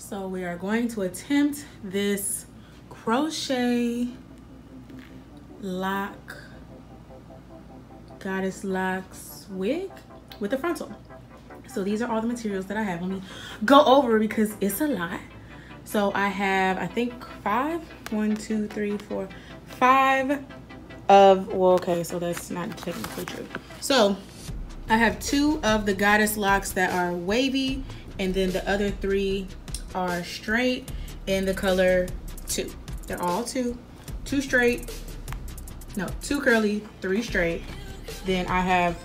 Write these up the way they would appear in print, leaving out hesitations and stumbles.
So we are going to attempt this crochet lock, goddess locks wig with the frontal. So these are all the materials that I have. Let me go over because it's a lot. So I have, I think 5 of, well, okay, so that's not technically true. So I have 2 of the goddess locks that are wavy, and then the other 3 are straight in the color 2. They're all 2 straight, no, 2 curly, 3 straight. Then I have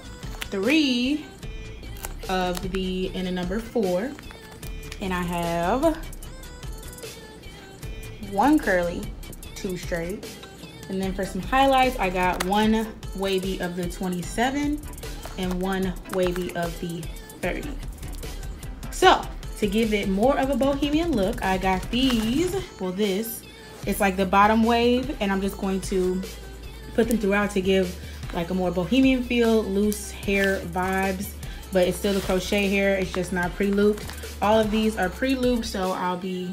3 of the in the number 4, and I have 1 curly, 2 straight. And then for some highlights, I got 1 wavy of the 27 and 1 wavy of the 30. So to give it more of a bohemian look, I got these. Well, this, it's like the bottom wave, and I'm just going to put them throughout to give like a more bohemian feel, loose hair vibes, but it's still the crochet hair, it's just not pre-looped. All of these are pre-looped, so I'll be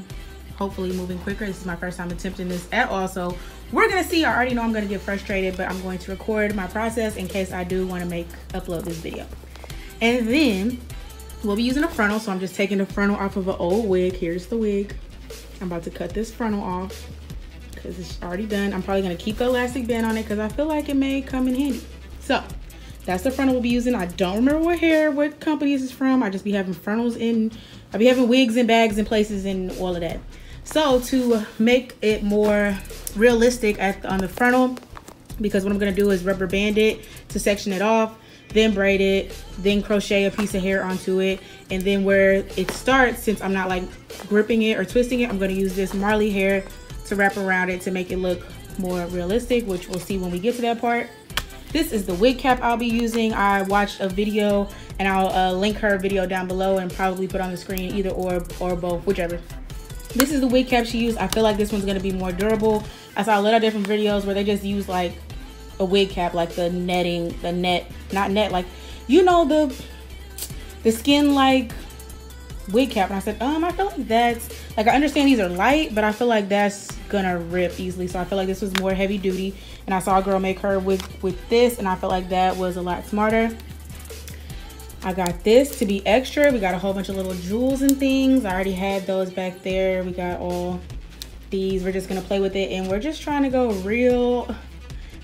hopefully moving quicker. This is my first time attempting this at all, so we're gonna see. I already know I'm gonna get frustrated, but I'm going to record my process in case I do want to upload this video. And then we'll be using a frontal, so I'm just taking the frontal off of an old wig. Here's the wig. I'm about to cut this frontal off because it's already done. I'm probably gonna keep the elastic band on it because I feel like it may come in handy. So that's the frontal we'll be using. I don't remember what company this is from. I just be having frontals in, I be having wigs and bags and places and all of that. So to make it more realistic on the frontal, because what I'm gonna do is rubber band it to section it off, then braid it, then crochet a piece of hair onto it, and then where it starts, since I'm not like gripping it or twisting it, I'm gonna use this Marley hair to wrap around it to make it look more realistic, which we'll see when we get to that part. This is the wig cap I'll be using. I watched a video, and I'll link her video down below and probably put on the screen, either or both, whichever. This is the wig cap she used. I feel like this one's gonna be more durable. I saw a lot of different videos where they just use like a wig cap, like the netting, not net, like, you know, the skin like wig cap. And I said, I feel like that's, like, I understand these are light, but I feel like that's gonna rip easily. So I feel like this was more heavy duty. And I saw a girl make her with this, and I felt like that was a lot smarter. I got this to be extra. We got a whole bunch of little jewels and things. I already had those back there. We got all these. We're just gonna play with it, and we're just trying to go real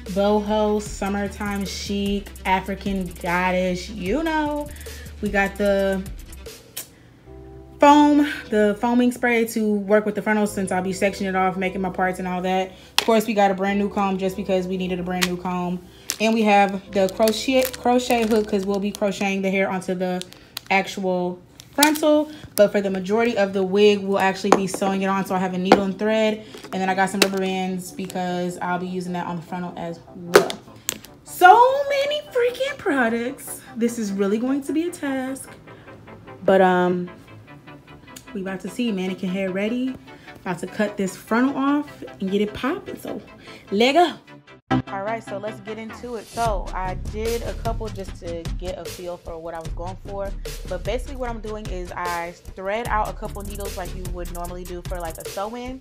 boho, summertime chic, African goddess, you know. We got the foaming spray to work with the frontals, since I'll be sectioning it off, making my parts and all that. Of course, we got a brand new comb just because we needed a brand new comb. And we have the crochet hook because we'll be crocheting the hair onto the actual frontal. But for the majority of the wig, we'll actually be sewing it on. So I have a needle and thread. And then I got some rubber bands because I'll be using that on the frontal as well. So many freaking products. This is really going to be a task. But we about to see mannequin hair ready. About to cut this frontal off and get it popping. So let go. All right, so let's get into it. So I did a couple just to get a feel for what I was going for, but basically what I'm doing is I thread out a couple needles like you would normally do for like a sew-in,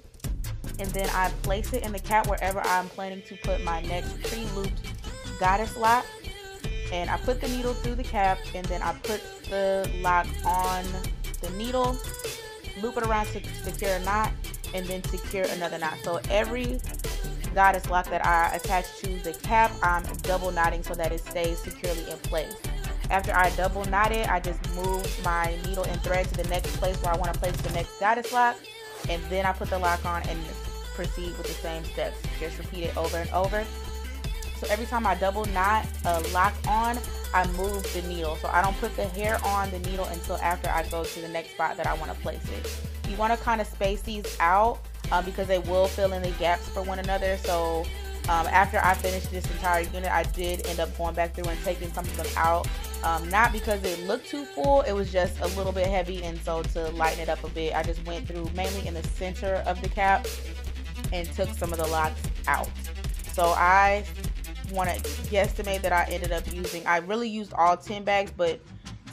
and then I place it in the cap wherever I'm planning to put my next pre-looped goddess lock, and I put the needle through the cap, and then I put the lock on the needle, loop it around to secure a knot, and then secure another knot. So every goddess lock that I attach to the cap, I'm double knotting so that it stays securely in place. After I double knot it, I just move my needle and thread to the next place where I want to place the next goddess lock, and then I put the lock on and proceed with the same steps. Just repeat it over and over. So every time I double knot a lock on, I move the needle. So I don't put the hair on the needle until after I go to the next spot that I want to place it. You want to kind of space these out because they will fill in the gaps for one another. So after I finished this entire unit, I did end up going back through and taking some of them out. Not because it looked too full, it was just a little bit heavy, and so to lighten it up a bit, I just went through mainly in the center of the cap and took some of the locks out. So I want to guesstimate that I ended up using, I really used all 10 bags, but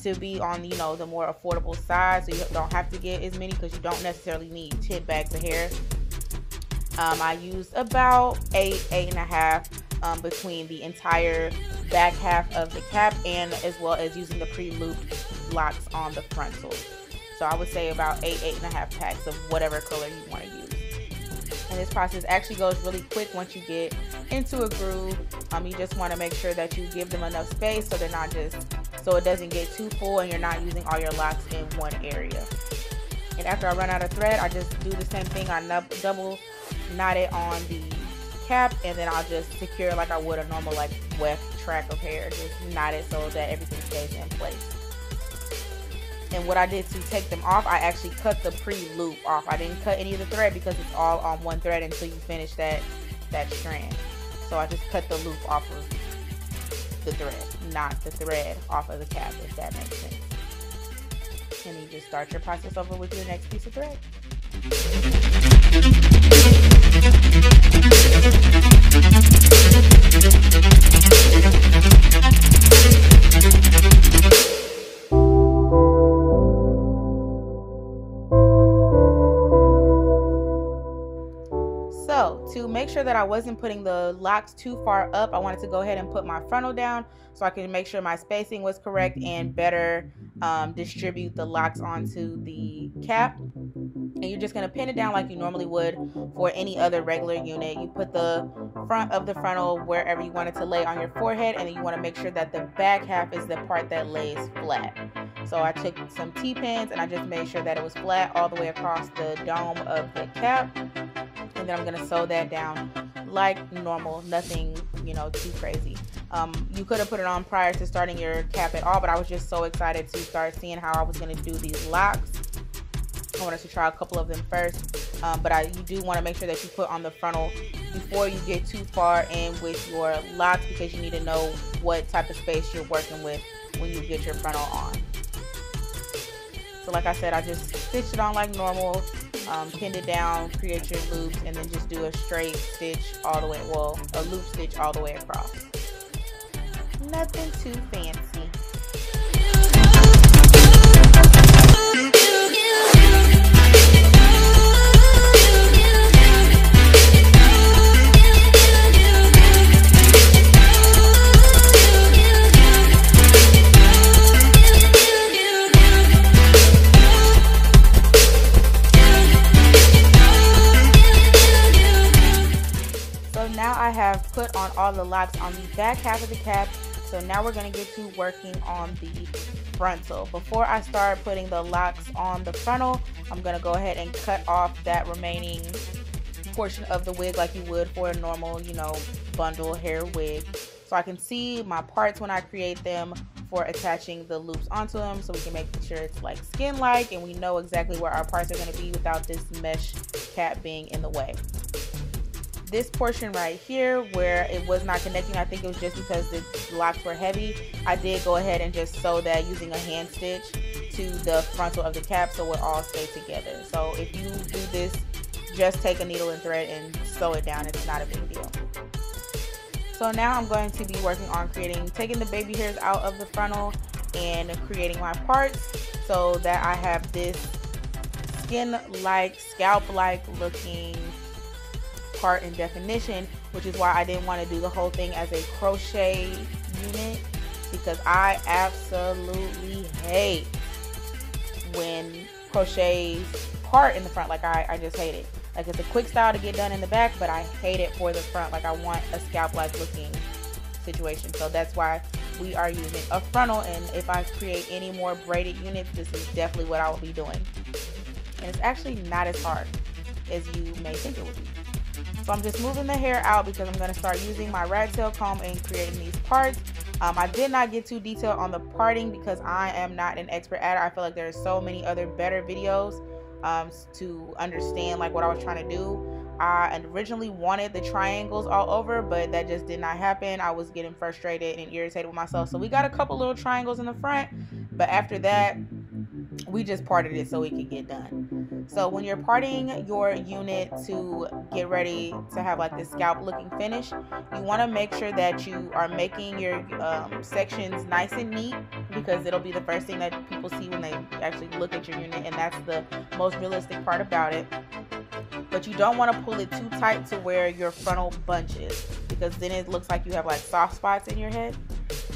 to be on, you know, the more affordable side, so you don't have to get as many because you don't necessarily need 10 bags of hair. I used about 8.5 between the entire back half of the cap and as well as using the pre-looped locks on the frontal. So I would say about 8.5 packs of whatever color you want to use. And this process actually goes really quick once you get into a groove. You just want to make sure that you give them enough space so they're not just, so it doesn't get too full and you're not using all your locks in one area. And after I run out of thread, I just do the same thing. I double knot it on the cap, and then I'll just secure like I would a normal like weft track of hair. Just knot it so that everything stays in place. And what I did to take them off, I actually cut the pre-loop off. I didn't cut any of the thread because it's all on one thread until you finish that strand. So I just cut the loop off of the thread, not the thread off of the cap, if that makes sense. And you just start your process over with your next piece of thread. So to make sure that I wasn't putting the locks too far up, I wanted to go ahead and put my frontal down so I can make sure my spacing was correct and better distribute the locks onto the cap. And you're just going to pin it down like you normally would for any other regular unit. You put the front of the frontal wherever you want it to lay on your forehead, and then you want to make sure that the back half is the part that lays flat. So I took some T-pins and I just made sure that it was flat all the way across the dome of the cap. And then I'm going to sew that down like normal, nothing, you know, too crazy. You could have put it on prior to starting your cap at all, but I was just so excited to start seeing how I was going to do these locks. I wanted to try a couple of them first, but you do want to make sure that you put on the frontal before you get too far in with your locks, because you need to know what type of space you're working with when you get your frontal on. So like I said, I just stitched it on like normal, pinned it down, create your loops, and then just do a straight stitch all the way, well, a loop stitch all the way across. Nothing too fancy. I have put on all the locks on the back half of the cap, so now we're going to get to working on the frontal. Before I start putting the locks on the frontal, I'm going to go ahead and cut off that remaining portion of the wig like you would for a normal, you know, bundle hair wig, so I can see my parts when I create them for attaching the loops onto them, so we can make sure it's like skin-like and we know exactly where our parts are going to be without this mesh cap being in the way. This portion right here where it was not connecting, I think it was just because the locks were heavy. I did go ahead and just sew that using a hand stitch to the frontal of the cap so it all stay together. So if you do this, just take a needle and thread and sew it down. It's not a big deal. So now I'm going to be working on taking the baby hairs out of the frontal and creating my parts so that I have this skin-like, scalp-like looking part in definition, which is why I didn't want to do the whole thing as a crochet unit, because I absolutely hate when crochets part in the front. Like I just hate it. Like it's a quick style to get done in the back, but I hate it for the front. Like I want a scalp like looking situation. So that's why we are using a frontal, and if I create any more braided units, this is definitely what I will be doing. And it's actually not as hard as you may think it would be. So I'm just moving the hair out because I'm going to start using my rat tail comb and creating these parts. I did not get too detailed on the parting because I am not an expert at it. I feel like there's so many other better videos to understand like what I was trying to do. I originally wanted the triangles all over, but that just did not happen. I was getting frustrated and irritated with myself. So we got a couple little triangles in the front, but after that, we just parted it so it could get done. So when you're parting your unit to get ready to have like this scalp looking finish, you want to make sure that you are making your sections nice and neat, because it'll be the first thing that people see when they actually look at your unit, and that's the most realistic part about it. But you don't want to pull it too tight to where your frontal bunches, because then it looks like you have like soft spots in your head.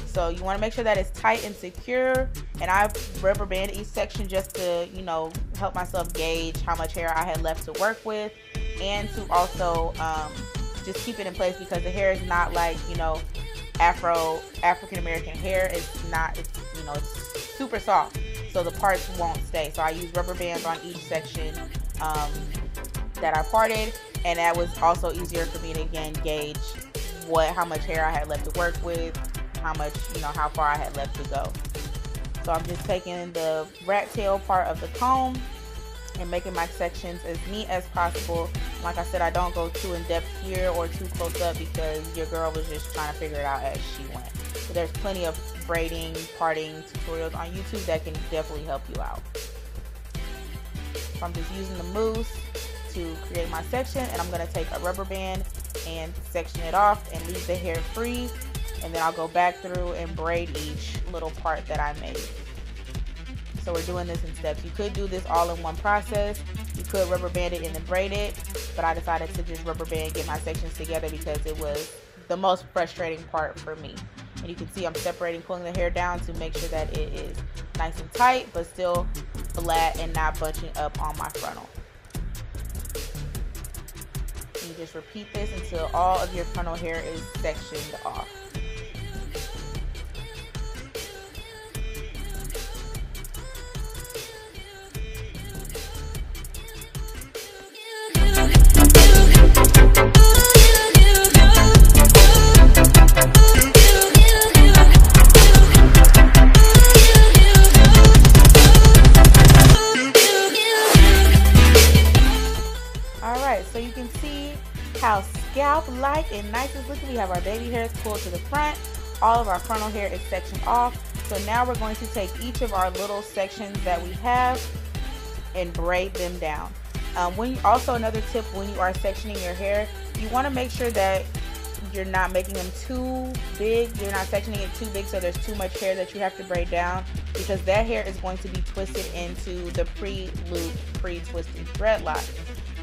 So you want to make sure that it's tight and secure, and I rubber band each section just to, you know, help myself gauge how much hair I had left to work with, and to also just keep it in place, because the hair is not like, you know, African American hair. It's not, it's, you know, it's super soft, so the parts won't stay. So I use rubber bands on each section that I parted, and that was also easier for me to again gauge how much hair I had left to work with, how much, you know, how far I had left to go. So I'm just taking the rat tail part of the comb and making my sections as neat as possible. Like I said, I don't go too in depth here or too close up, because your girl was just trying to figure it out as she went. So there's plenty of braiding, parting tutorials on YouTube that can definitely help you out. So I'm just using the mousse to create my section, and I'm going to take a rubber band and section it off and leave the hair free, and then I'll go back through and braid each little part that I made. So we're doing this in steps. You could do this all in one process. You could rubber band it and then braid it, but I decided to just rubber band, get my sections together, because it was the most frustrating part for me. And you can see I'm separating, pulling the hair down to make sure that it is nice and tight, but still flat and not bunching up on my frontal. You just repeat this until all of your frontal hair is sectioned off. So you can see how scalp-like and nice it's looking. We have our baby hairs pulled to the front. All of our frontal hair is sectioned off. So now we're going to take each of our little sections that we have and braid them down. Also another tip, when you are sectioning your hair, you want to make sure that you're not making them too big. You're not sectioning it too big so there's too much hair that you have to braid down, because that hair is going to be twisted into the pre-loop, pre-twisted dreadlock.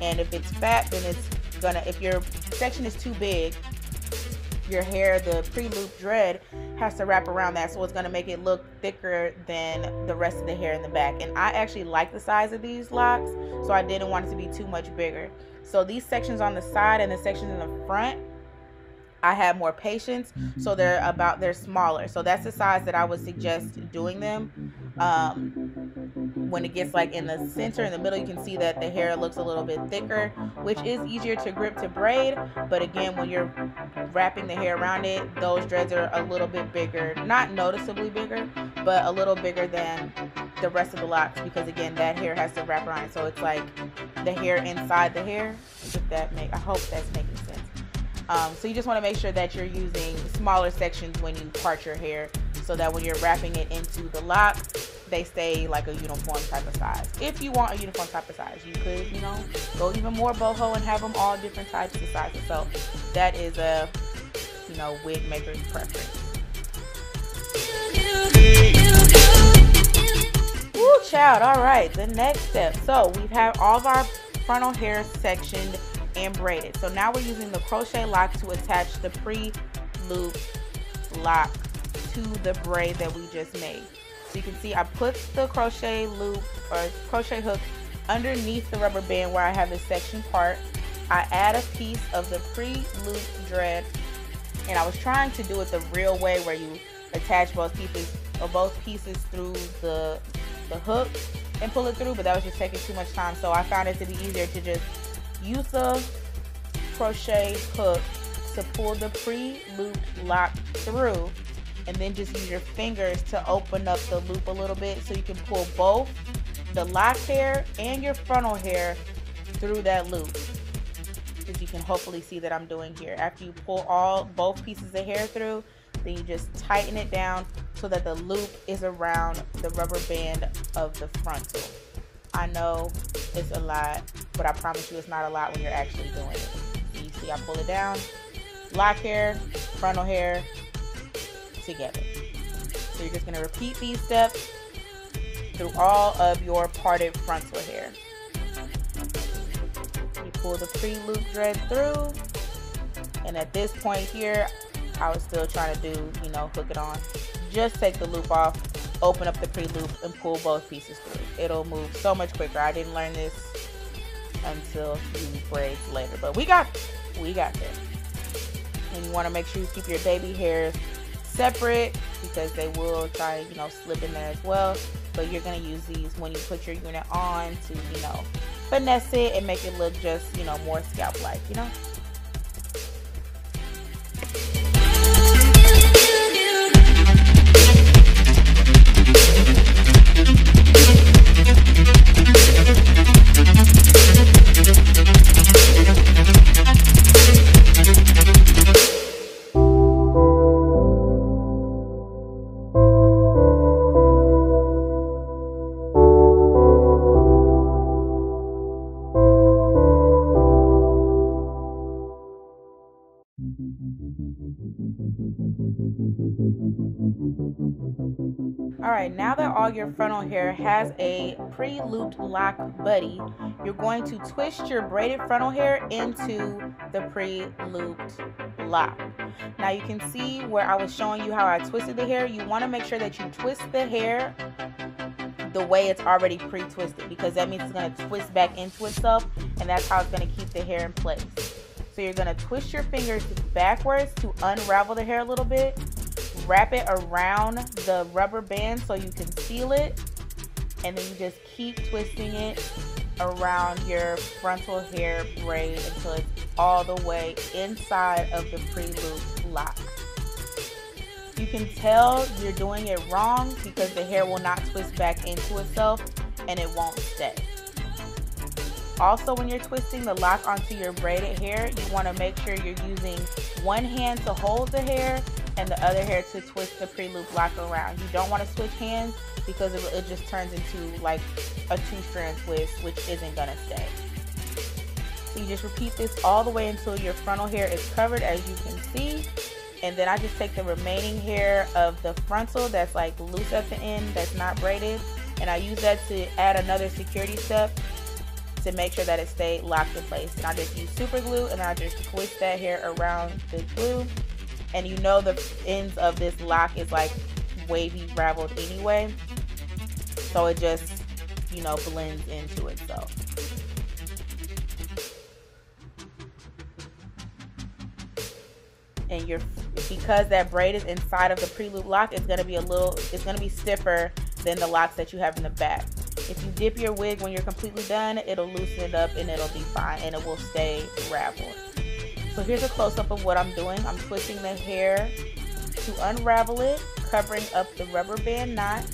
And if it's fat, then it's gonna, if your section is too big, your hair, the pre-loop dread, has to wrap around that, so it's gonna make it look thicker than the rest of the hair in the back. And I actually like the size of these locks, so I didn't want it to be too much bigger. So these sections on the side and the sections in the front, I have more patience, so they're smaller. So that's the size that I would suggest doing them. When it gets like in the center, in the middle, you can see that the hair looks a little bit thicker, which is easier to grip to braid. But again, when you're wrapping the hair around it, those dreads are a little bit bigger, not noticeably bigger, but a little bigger than the rest of the locks, because again, that hair has to wrap around it. So it's like the hair inside the hair, if that I hope that's making sense. So you just want to make sure that you're using smaller sections when you part your hair, so that when you're wrapping it into the lock, they stay like a uniform type of size. If you want a uniform type of size, you could, you know, go even more boho and have them all different types of sizes. So that is a, you know, wig maker's preference. Woo, child. All right, the next step. So we've had all of our frontal hair sectioned and braided. So now we're using the crochet lock to attach the pre-loop lock to the braid that we just made. So you can see I put the crochet loop or crochet hook underneath the rubber band where I have the section part. I add a piece of the pre-loop dread, and I was trying to do it the real way, where you attach both pieces through the hook and pull it through, but that was just taking too much time. So I found it to be easier to just use the crochet hook to pull the pre-loop lock through, and then just use your fingers to open up the loop a little bit, so you can pull both the lock hair and your frontal hair through that loop, as you can hopefully see that I'm doing here. After you pull both pieces of hair through, then you just tighten it down so that the loop is around the rubber band of the frontal. I know it's a lot, but I promise you it's not a lot when you're actually doing it. So you see I pull it down, lock hair, frontal hair together. So you're just gonna repeat these steps through all of your parted frontal hair. You pull the pre-loop thread through, and at this point here, I was still trying to do, you know, hook it on. Just take the loop off, open up the pre-loop, and pull both pieces through. It'll move so much quicker. I didn't learn this until a few braids later, but we got there. And you want to make sure you keep your baby hairs separate because they will try to, you know, slip in there as well. But you're going to use these when you put your unit on to, you know, finesse it and make it look just, you know, more scalp-like, you know. Alright, now that all your frontal hair has a pre-looped lock buddy, you're going to twist your braided frontal hair into the pre-looped lock. Now you can see where I was showing you how I twisted the hair. You want to make sure that you twist the hair the way it's already pre-twisted, because that means it's going to twist back into itself, and that's how it's going to keep the hair in place. So you're going to twist your fingers backwards to unravel the hair a little bit. Wrap it around the rubber band so you can seal it, and then you just keep twisting it around your frontal hair braid until it's all the way inside of the pre-looped lock. You can tell you're doing it wrong because the hair will not twist back into itself and it won't stay. Also, when you're twisting the lock onto your braided hair, you want to make sure you're using one hand to hold the hair and the other hair to twist the pre-loop lock around. You don't want to switch hands because it just turns into like a two-strand twist, which isn't gonna stay. So you just repeat this all the way until your frontal hair is covered, as you can see. And then I just take the remaining hair of the frontal that's like loose at the end, that's not braided, and I use that to add another security step to make sure that it stayed locked in place. And I just use super glue, and I just twist that hair around the glue. And you know the ends of this lock is like wavy raveled anyway, so it just, you know, blends into itself. And because that braid is inside of the pre-loop lock, it's gonna be stiffer than the locks that you have in the back. If you dip your wig when you're completely done, it'll loosen it up and it'll be fine, and it will stay raveled. So here's a close-up of what I'm doing. I'm twisting the hair to unravel it, covering up the rubber band knot.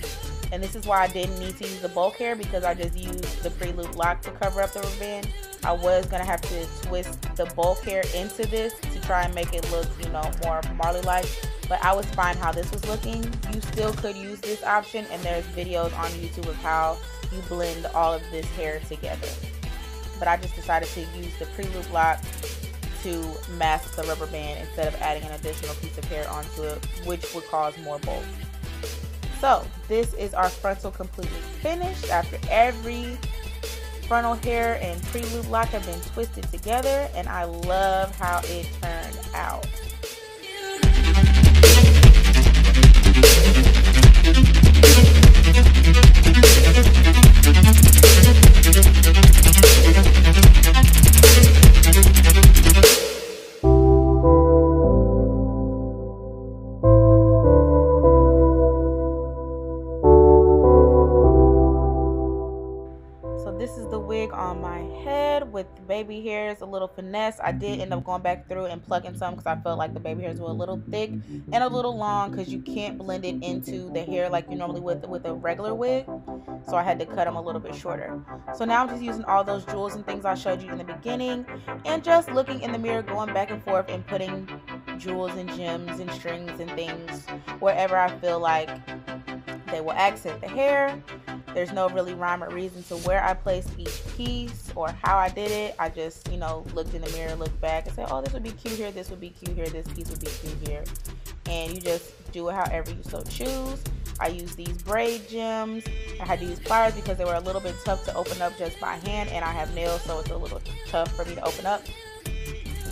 And this is why I didn't need to use the bulk hair, because I just used the pre-loop lock to cover up the rubber band. I was gonna have to twist the bulk hair into this to try and make it look, you know, more Marley-like. But I was fine how this was looking. You still could use this option, and there's videos on YouTube of how you blend all of this hair together. But I just decided to use the pre-loop lock to mask the rubber band instead of adding an additional piece of hair onto it, which would cause more bulk. So this is our frontal completely finished after every frontal hair and pre-loop lock have been twisted together, and I love how it turned out. This is the wig on my head with the baby hairs, a little finesse. I did end up going back through and plucking some because I felt like the baby hairs were a little thick and a little long, because you can't blend it into the hair like you normally would with a regular wig. So I had to cut them a little bit shorter. So now I'm just using all those jewels and things I showed you in the beginning, and just looking in the mirror, going back and forth and putting jewels and gems and strings and things wherever I feel like they will accent the hair. There's no really rhyme or reason to where I placed each piece or how I did it. I just, you know, looked in the mirror, looked back and said, oh, this would be cute here, this would be cute here, this piece would be cute here. And you just do it however you so choose. I use these braid gems. I had to use pliers because they were a little bit tough to open up just by hand, and I have nails, so it's a little tough for me to open up.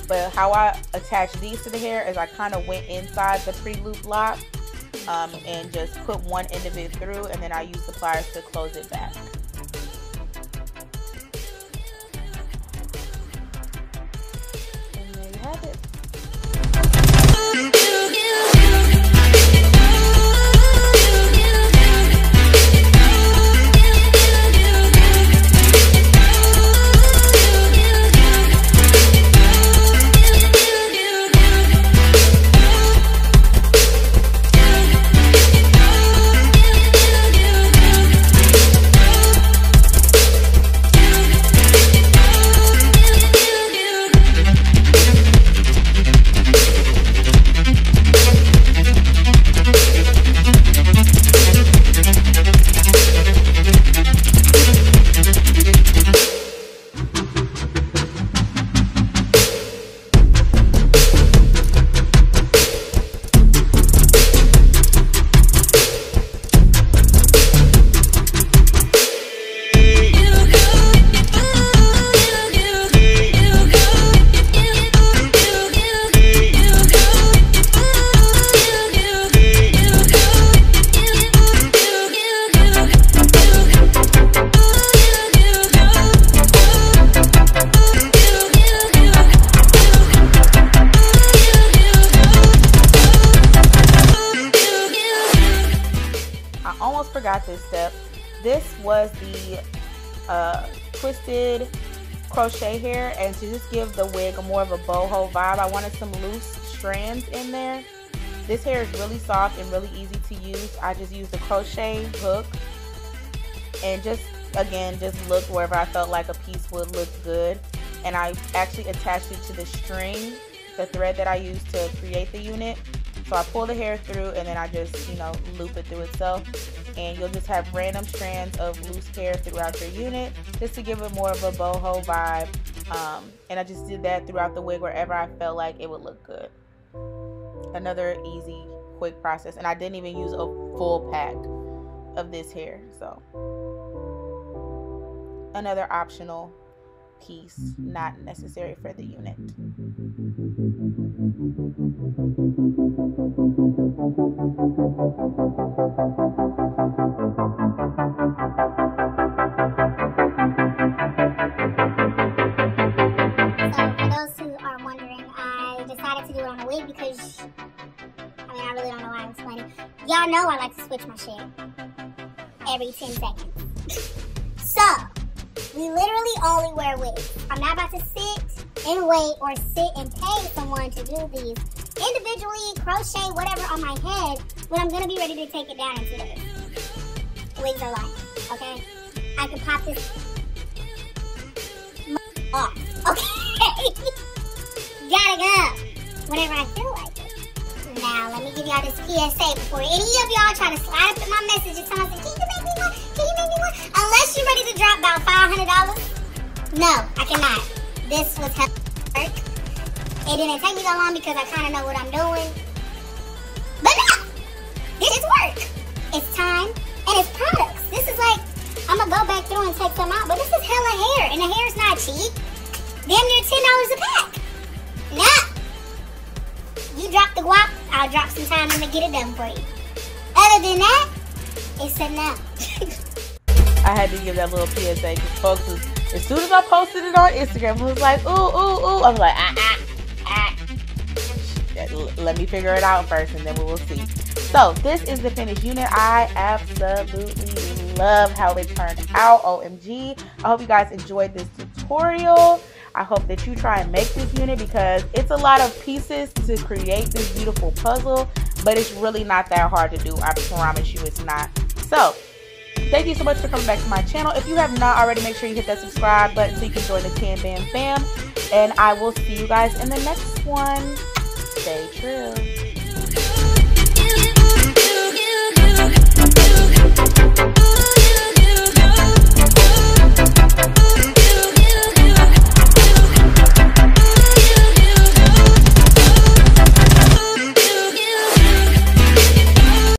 But how I attach these to the hair is I kind of went inside the pre-loop lock and just put one end of it through, and then I use the pliers to close it back. And there you have it. Forgot this step. This was the twisted crochet hair, and to just give the wig a more of a boho vibe, I wanted some loose strands in there. This hair is really soft and really easy to use. I just used a crochet hook and just looked wherever I felt like a piece would look good, and I actually attached it to the string, the thread that I used to create the unit. So I pull the hair through, and then I just, you know, loop it through itself. And you'll just have random strands of loose hair throughout your unit just to give it more of a boho vibe. And I just did that throughout the wig wherever I felt like it would look good. Another easy, quick process. And I didn't even use a full pack of this hair. So another optional piece, not necessary for the unit. Y'all know I like to switch my shit every 10 seconds. So, we literally only wear wigs. I'm not about to sit and wait or sit and pay someone to do these individually, crochet, whatever on my head, when I'm gonna be ready to take it down in 2 days. Wigs are life, okay? I can pop this off, okay? Gotta go whenever I feel like it. Now, let me give y'all this PSA before any of y'all try to slide up in my messages telling me, can you make me one? Can you make me one? Unless you're ready to drop about $500. No, I cannot. This was hell work. It didn't take me that long because I kind of know what I'm doing. But no, this is work. It's time and it's products. This is like, I'm going to go back through and take some out, but this is hella hair, and the hair is not cheap. Damn near $10 a pack. Nah. You drop the guap, I'll drop some time in to get it done for you. Other than that, it's a no. I had to give that little PSA because folks was, as soon as I posted it on Instagram, it was like, ooh, ooh, ooh. I was like, let me figure it out first and then we will see. So this is the finished unit. I absolutely love how it turned out. OMG. I hope you guys enjoyed this tutorial. I hope that you try and make this unit because it's a lot of pieces to create this beautiful puzzle, but it's really not that hard to do. I promise you it's not. So thank you so much for coming back to my channel. If you have not already, make sure you hit that subscribe button so you can join the Tan Bam Fam. And I will see you guys in the next one. Stay true.